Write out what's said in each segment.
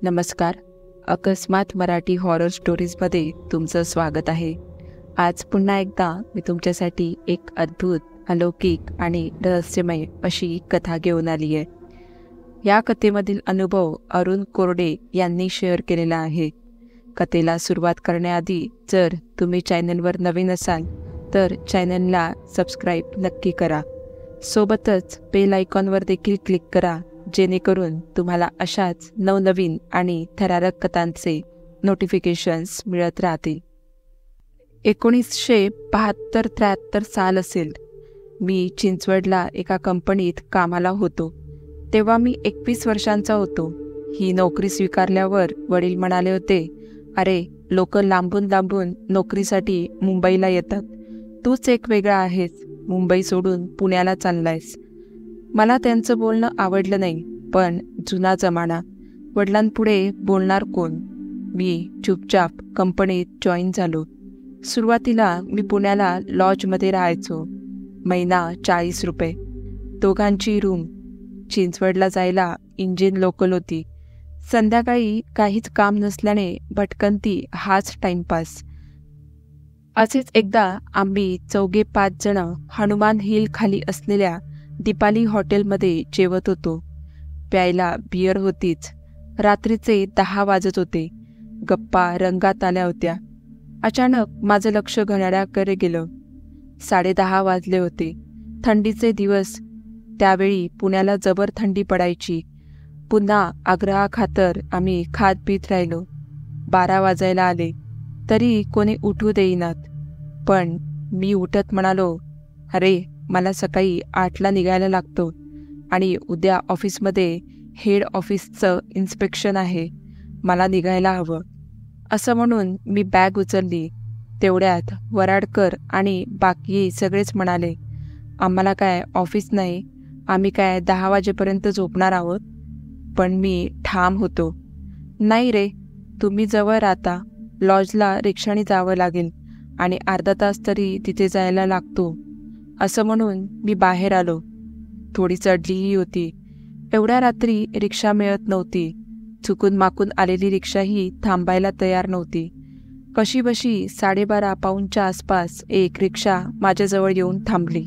नमस्कार. अकस्मात मराठी हॉरर स्टोरीजमध्ये तुमचं स्वागत आहे. आज पुन्हा एकदा मी तुमच्यासाठी एक अद्भुत, अलौकिक आणि रहस्यमय अशी कथा घेऊन आली आहे. या कथेमधील अनुभव अरुण कोरडे यांनी शेअर केलेला आहे. कथेला सुरुवात करण्याआधी जर तुम्ही चॅनलवर नवीन असाल तर चॅनलला सबस्क्राईब नक्की करा. सोबतच बेल आयकॉनवर देखील क्लिक करा, जेणेकरून तुम्हाला अशाच नवनवीन आणि थरारक कथांचे नोटिफिकेशन्स मिळत राहतील. 1972-73 साल असेल. मी चिंचवडला एका कंपनीत कामाला होतो. तेव्हा मी 21 वर्षांचा होतो. ही नोकरी स्वीकारल्यावर वडील म्हणाले होते, "अरे, लोक लांबून लांबून नोकरीसाठी मुंबईला येतात. तूच एक वेगळा आहेस. मुंबई सोडून पुण्याला चाललायस." मला त्यांचं बोलणं आवडलं नाही, पण जुना जमाना, वडिलांपुढे बोलणार कोण? मी चुपचाप कंपनीत जॉईन झालो. सुरुवातीला मी पुण्याला लॉजमध्ये राहायचो. महिना 40 रुपये, दोघांची रूम. चिंचवडला जायला इंजिन लोकल होती. संध्याकाळी काहीच काम नसल्याने भटकंती हाच टाइमपास. असेच एकदा आम्ही 4-5 जण हनुमान हिल खाली असलेल्या दीपाली हॉटेलमध्ये जेवत होतो. प्यायला बियर होतीच. रात्रीचे 10 वाजत होते. गप्पा रंगात आल्या होत्या. अचानक माझं लक्ष घड्याळाकडे गेलं. 10:30 वाजले होते. थंडीचे दिवस. त्यावेळी पुण्याला जबर थंडी पडायची. पुन्हा आग्रहाखातर आम्ही खात पीत राहिलो. 12 वाजायला आले तरी कोणी उठू देईनात. पण मी उठत म्हणालो, "अरे, मला सकाळी 8ला निघायला लागतो आणि उद्या ऑफिसमध्ये हेड ऑफिसचं इन्स्पेक्शन आहे. मला निघायला हवं." असं म्हणून मी बॅग उचलली. तेवढ्यात वराडकर आणि बाकी सगळेच म्हणाले, "आम्हाला काय ऑफिस नाही, आम्ही काय 10 वाजेपर्यंत झोपणार आहोत." पण मी ठाम होतो, "नाही रे, तुम्ही जवळ राहता. लॉजला रिक्षाने जावं लागेल आणि अर्धा तास तरी तिथे जायला लागतो." असं म्हणून मी बाहेर आलो. थोडी चढलीही होती. एवढ्या रात्री रिक्षा मिळत नव्हती. चुकून माकून आलेली रिक्षाही थांबायला तयार नव्हती. कशीबशी 12:30 पाऊणच्या आसपास एक रिक्षा माझ्याजवळ येऊन थांबली.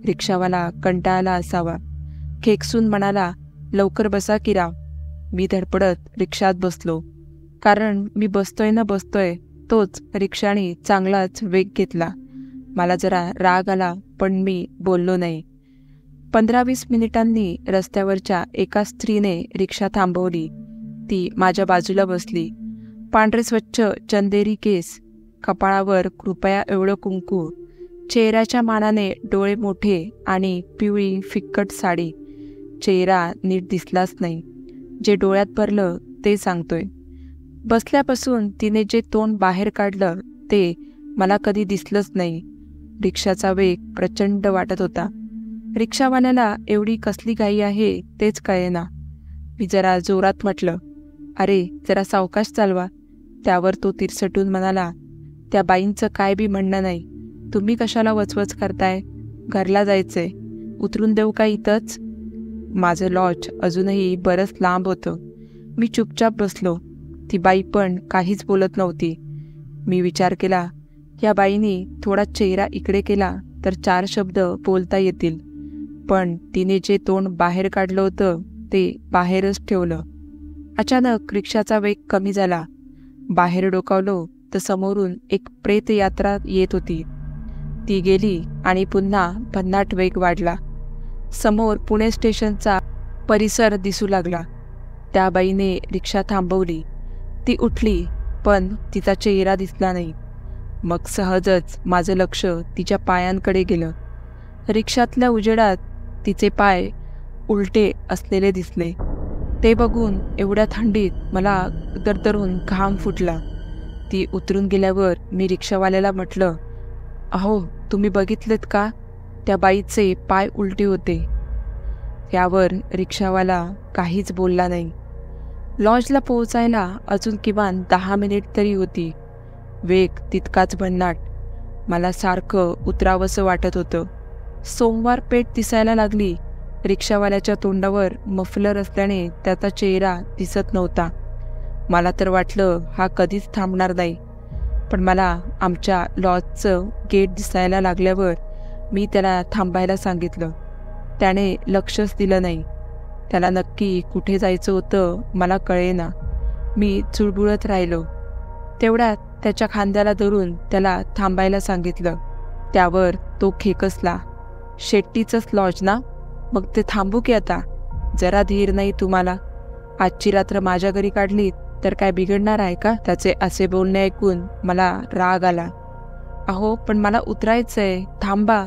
रिक्षावाला कंटाळला असावा. खेकसून म्हणाला, "लवकर बसा की राव." मी धडपडत रिक्षात बसलो. कारण मी बसतोय तोच रिक्षाने चांगलाच वेग घेतला. मला जरा राग आला, पण मी बोललो नाही. 15-20 मिनिटांनी रस्त्यावरच्या एका स्त्रीने रिक्षा थांबवली. ती माझ्या बाजूला बसली. पांढरे स्वच्छ चंदेरी केस, कपाळावर कृपया एवढं कुंकू, चेहऱ्याच्या मानाने डोळे मोठे आणि पिवळी फिक्कट साडी. चेहरा नीट दिसलाच नाही. जे डोळ्यात भरलं ते सांगतोय. बसल्यापासून तिने जे तोंड बाहेर काढलं ते मला कधी दिसलंच नाही. रिक्षाचा वेग प्रचंड वाटत होता. रिक्षावाल्याला एवढी कसली घाई आहे तेच कळेना. मी जरा जोरात म्हटलं, "अरे, जरा सावकाश चालवा." त्यावर तो तिरसटून म्हणाला, "त्या बाईंचं काय बी म्हणणं नाही. तुम्ही कशाला वचवच करताय? घरला जायचंय. उतरून देऊ का इथंच?" माझं लॉज अजूनही बरंच लांब होतं. मी चुपचाप बसलो. ती बाई पण काहीच बोलत नव्हती. मी विचार केला, या बाईनी थोडा चेहरा इकडे केला तर 4 शब्द बोलता येतील. पण तिने जे तोंड बाहेर काढलं होतं ते बाहेरच ठेवलं. अचानक रिक्षाचा वेग कमी झाला. बाहेर डोकावलो तर समोरून एक प्रेतयात्रा येत होती. ती गेली आणि पुन्हा भन्नाट वेग वाढला. समोर पुणे स्टेशनचा परिसर दिसू लागला. त्या बाईने रिक्षा थांबवली. ती उठली, पण तिचा चेहरा दिसला नाही. मग सहजच माझं लक्ष तिच्या पायांकडे गेलं. रिक्षातल्या उजेडात तिचे पाय उलटे असलेले दिसले. ते बघून एवढ्या थंडीत मला दरदरून घाम फुटला. ती उतरून गेल्यावर मी रिक्षावाल्याला म्हटलं, "अहो, तुम्ही बघितलेत का? त्या बाईचे पाय उलटे होते." त्यावर रिक्षावाला काहीच बोलला नाही. लॉजला पोहोचायला अजून किमान 10 मिनिट तरी होती. वेग तितकाच भन्नाट. मला सारखं उतरावंसं वाटत होतं. सोमवार पेठ दिसायला लागली. रिक्षावाल्याच्या तोंडावर मफलर असल्याने त्याचा चेहरा दिसत नव्हता. मला तर वाटलं हा कधीच थांबणार नाही, पण मला आमच्या लॉजचं गेट दिसायला लागल्यावर मी त्याला थांबायला सांगितलं. त्याने लक्षच दिलं नाही. त्याला नक्की कुठे जायचं होतं मला कळेना. मी चुळबुळत राहिलो. तेवढ्यात त्याच्या खांद्याला धरून त्याला थांबायला सांगितलं. त्यावर तो खेकसला. शेट्टीचंच लॉज ना, मग ते थांबू की आता? जरा धीर नाही तुम्हाला? आजची रात्र माझ्या घरी काढली तर काय बिघडणार आहे का? त्याचे असे बोलणे ऐकून मला राग आला. अहो पण मला उतरायचंय, थांबा,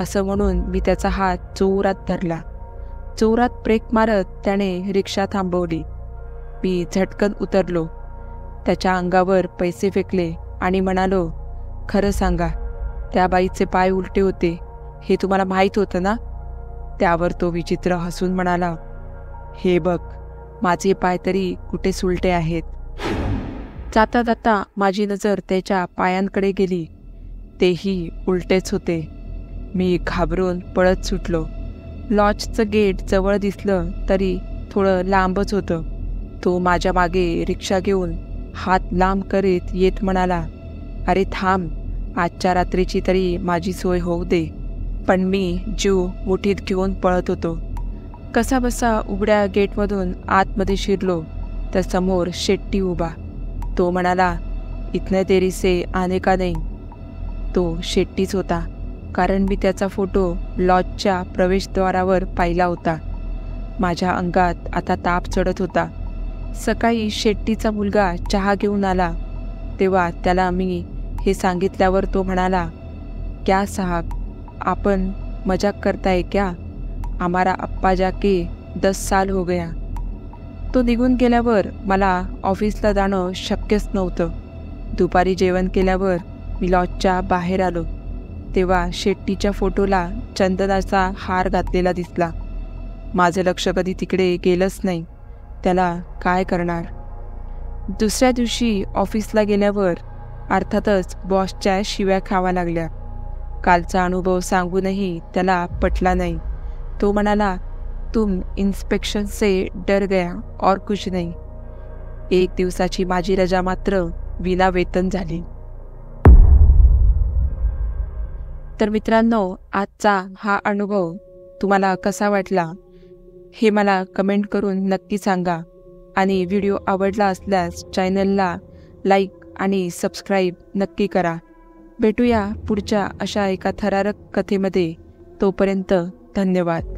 असं म्हणून मी त्याचा हात जोरात धरला. जोरात ब्रेक मारत त्याने रिक्षा थांबवली. मी झटकन उतरलो. त्याच्या अंगावर पैसे फेकले आणि म्हणालो, खरं सांगा, त्या बाईचे पाय उलटे होते हे तुम्हाला माहीत होतं ना? त्यावर तो विचित्र हसून म्हणाला, हे बघ, माझे पाय तरी कुठे सुलटे आहेत. जाता जाता माझी नजर त्याच्या पायांकडे गेली. तेही उलटेच होते. मी घाबरून पळत सुटलो. लॉजचं गेट जवळ दिसलं तरी थोडं लांबच होतं. तो माझ्या मागे रिक्षा घेऊन हात लांब करीत येत म्हणाला, अरे थांब, आजच्या रात्रीची तरी माझी सोय होऊ दे. पण मी जीव मुठीत घेऊन पळत होतो. कसा बसा उघड्या गेटमधून आतमध्ये शिरलो तर समोर शेट्टी उभा. तो म्हणाला, इतने देरी से आने का नहीं? तो शेट्टीच होता, कारण मी त्याचा फोटो लॉजच्या प्रवेशद्वारावर पाहिला होता. माझ्या अंगात आता ताप चढत होता. सकाळी शेट्टीचा मुलगा चहा घेऊन आला तेव्हा त्याला मी हे सांगितल्यावर तो म्हणाला, क्या साहब, आपण मजाक करताय क्या? हमारा अप्पा जाके 10 साल हो गया. तो निघून गेल्यावर मला ऑफिसला जाणं शक्यच नव्हतं. दुपारी जेवण केल्यावर मी लॉजच्या बाहेर आलो तेव्हा शेट्टीच्या फोटोला चंदनाचा हार घातलेला दिसला. माझं लक्ष कधी तिकडे गेलंच नाही. त्याला काय करणार? दुसऱ्या दिवशी ऑफिसला गेल्यावर अर्थातच बॉसच्या शिव्या खावा लागल्या. कालचा अनुभव सांगूनही त्याला पटला नाही. तो म्हणाला, तुम इन्स्पेक्शन से डर गया और कुछ नहीं. 1 दिवसाची माझी रजा मात्र विना वेतन झाली. तर मित्रांनो, आजचा हा अनुभव तुम्हाला कसा वाटला हे मला कमेंट करून नक्की सांगा. आणि व्हिडिओ आवडला असल्यास चॅनलला लाईक आणि सबस्क्राईब नक्की करा. भेटूया पुढच्या अशा एका थरारक कथेमध्ये. तोपर्यंत धन्यवाद.